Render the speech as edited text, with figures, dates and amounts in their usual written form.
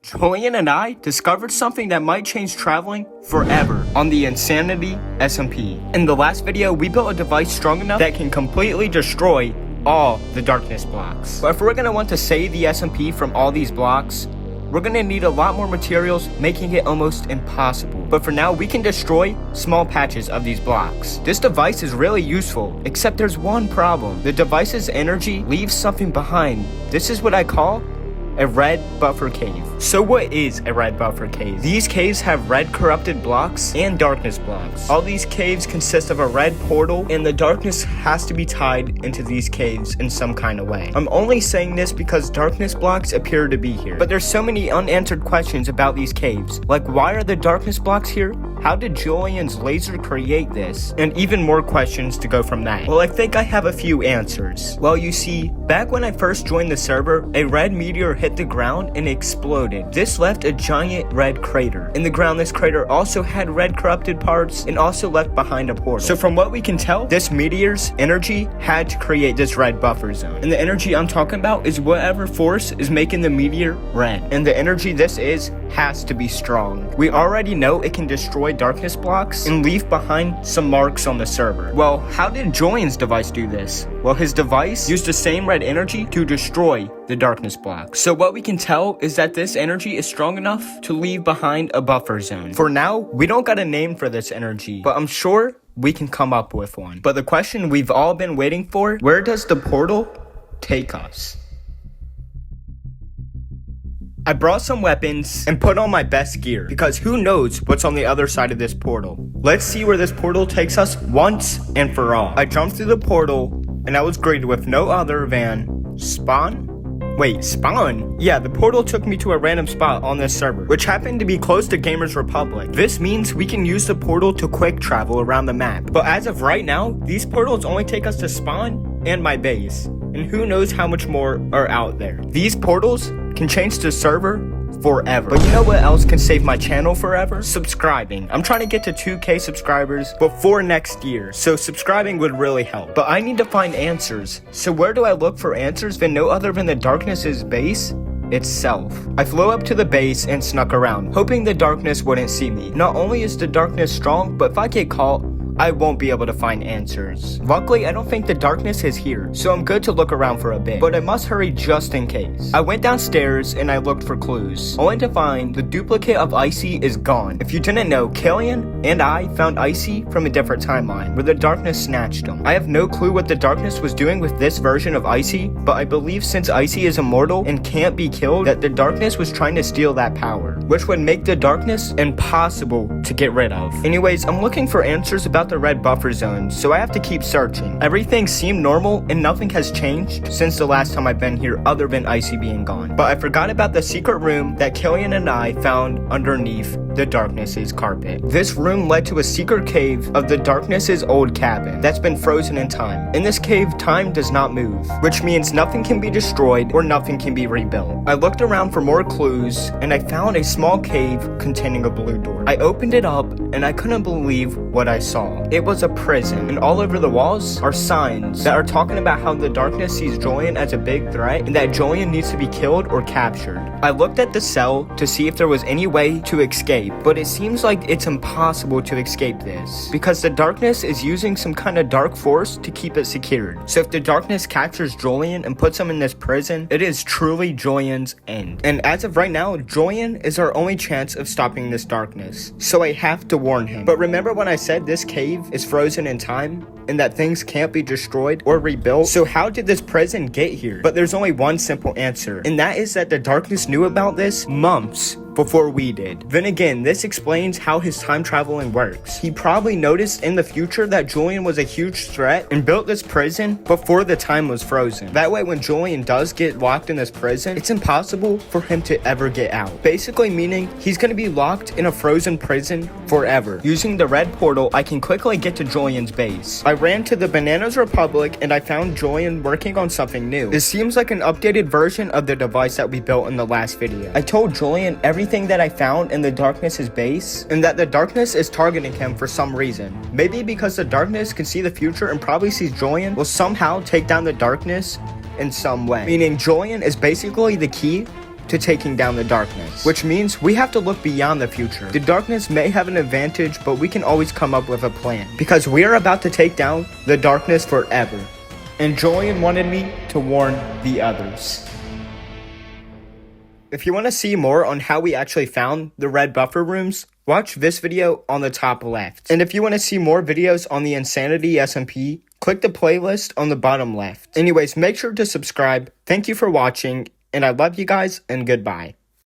Julian and I discovered something that might change traveling forever on the Insanity SMP. In the last video, we built a device strong enough that can completely destroy all the darkness blocks. But if we're going to want to save the SMP from all these blocks, we're going to need a lot more materials, making it almost impossible. But for now, we can destroy small patches of these blocks. This device is really useful, except there's one problem. The device's energy leaves something behind. This is what I call a red buffer cave. So what is a red buffer cave? These caves have red corrupted blocks and darkness blocks. All these caves consist of a red portal, and the darkness has to be tied into these caves in some kind of way. I'm only saying this because darkness blocks appear to be here. But there's so many unanswered questions about these caves. Like, why are the darkness blocks here? How did Julian's laser create this? And even more questions to go from that. Well, I think I have a few answers. Well, you see, back when I first joined the server, a red meteor hit the ground and exploded. This left a giant red crater. In the ground, this crater also had red corrupted parts and also left behind a portal. So from what we can tell, this meteor's energy had to create this red buffer zone. And the energy I'm talking about is whatever force is making the meteor red. And the energy this is has to be strong. We already know it can destroy darkness blocks and leave behind some marks on the server. Well, how did Julian's device do this? Well, his device used the same red energy to destroy the darkness blocks. So what we can tell is that this energy is strong enough to leave behind a buffer zone. For now, we don't got a name for this energy, but I'm sure we can come up with one. But the question we've all been waiting for, where does the portal take us? I brought some weapons and put on my best gear because who knows what's on the other side of this portal. Let's see where this portal takes us once and for all. I jumped through the portal and I was greeted with no other than spawn? Wait, spawn? Yeah, the portal took me to a random spot on this server, which happened to be close to Gamers Republic. This means we can use the portal to quick travel around the map. But as of right now, these portals only take us to spawn and my base. And who knows how much more are out there. These portals can change the server forever. But you know what else can save my channel forever? Subscribing. I'm trying to get to 2K subscribers before next year, so subscribing would really help. But I need to find answers. So where do I look for answers if no other than the darkness's base itself? I flew up to the base and snuck around, hoping the darkness wouldn't see me. Not only is the darkness strong, but if I get caught, I won't be able to find answers. Luckily, I don't think the darkness is here, so I'm good to look around for a bit, but I must hurry just in case. I went downstairs and I looked for clues, only to find the duplicate of Icy is gone. If you didn't know, Killian and I found Icy from a different timeline, where the darkness snatched him. I have no clue what the darkness was doing with this version of Icy, but I believe since Icy is immortal and can't be killed, that the darkness was trying to steal that power, which would make the darkness impossible to get rid of. Anyways, I'm looking for answers about the red buffer zone, so I have to keep searching. Everything seemed normal and nothing has changed since the last time I've been here other than Icy being gone. But I forgot about the secret room that Killian and I found underneath the darkness's carpet. This room led to a secret cave of the darkness's old cabin that's been frozen in time. In this cave, time does not move, which means nothing can be destroyed or nothing can be rebuilt. I looked around for more clues and I found a small cave containing a blue door. I opened it up and I couldn't believe what I saw. It was a prison, and all over the walls are signs that are talking about how the darkness sees Julian as a big threat and that Julian needs to be killed or captured. I looked at the cell to see if there was any way to escape, but it seems like it's impossible to escape this because the darkness is using some kind of dark force to keep it secured. So if the darkness captures Julian and puts him in this prison, it is truly Julian's end. And as of right now, Julian is our only chance of stopping this darkness. So I have to warn him. But remember when I said this cave is frozen in time and that things can't be destroyed or rebuilt? So how did this prison get here? But there's only one simple answer, and that is that the darkness knew about this months before we did. Then again, this explains how his time traveling works. He probably noticed in the future that Julian was a huge threat and built this prison before the time was frozen. That way when Julian does get locked in this prison, it's impossible for him to ever get out. Basically meaning he's gonna be locked in a frozen prison forever. Using the red portal, I can quickly get to Julian's base. I ran to the Bananas Republic and I found Julian working on something new. This seems like an updated version of the device that we built in the last video. I told Julian everything that I found in the darkness's base and that the darkness is targeting him for some reason. Maybe because the darkness can see the future and probably sees Julian will somehow take down the darkness in some way. Meaning Julian is basically the key to taking down the darkness, which means we have to look beyond the future. The darkness may have an advantage, but we can always come up with a plan, because we are about to take down the darkness forever. And Julian wanted me to warn the others. If you want to see more on how we actually found the red buffer rooms, watch this video on the top left. And if you want to see more videos on the Insanity SMP, click the playlist on the bottom left. Anyways, make sure to subscribe. Thank you for watching, and I love you guys, and goodbye.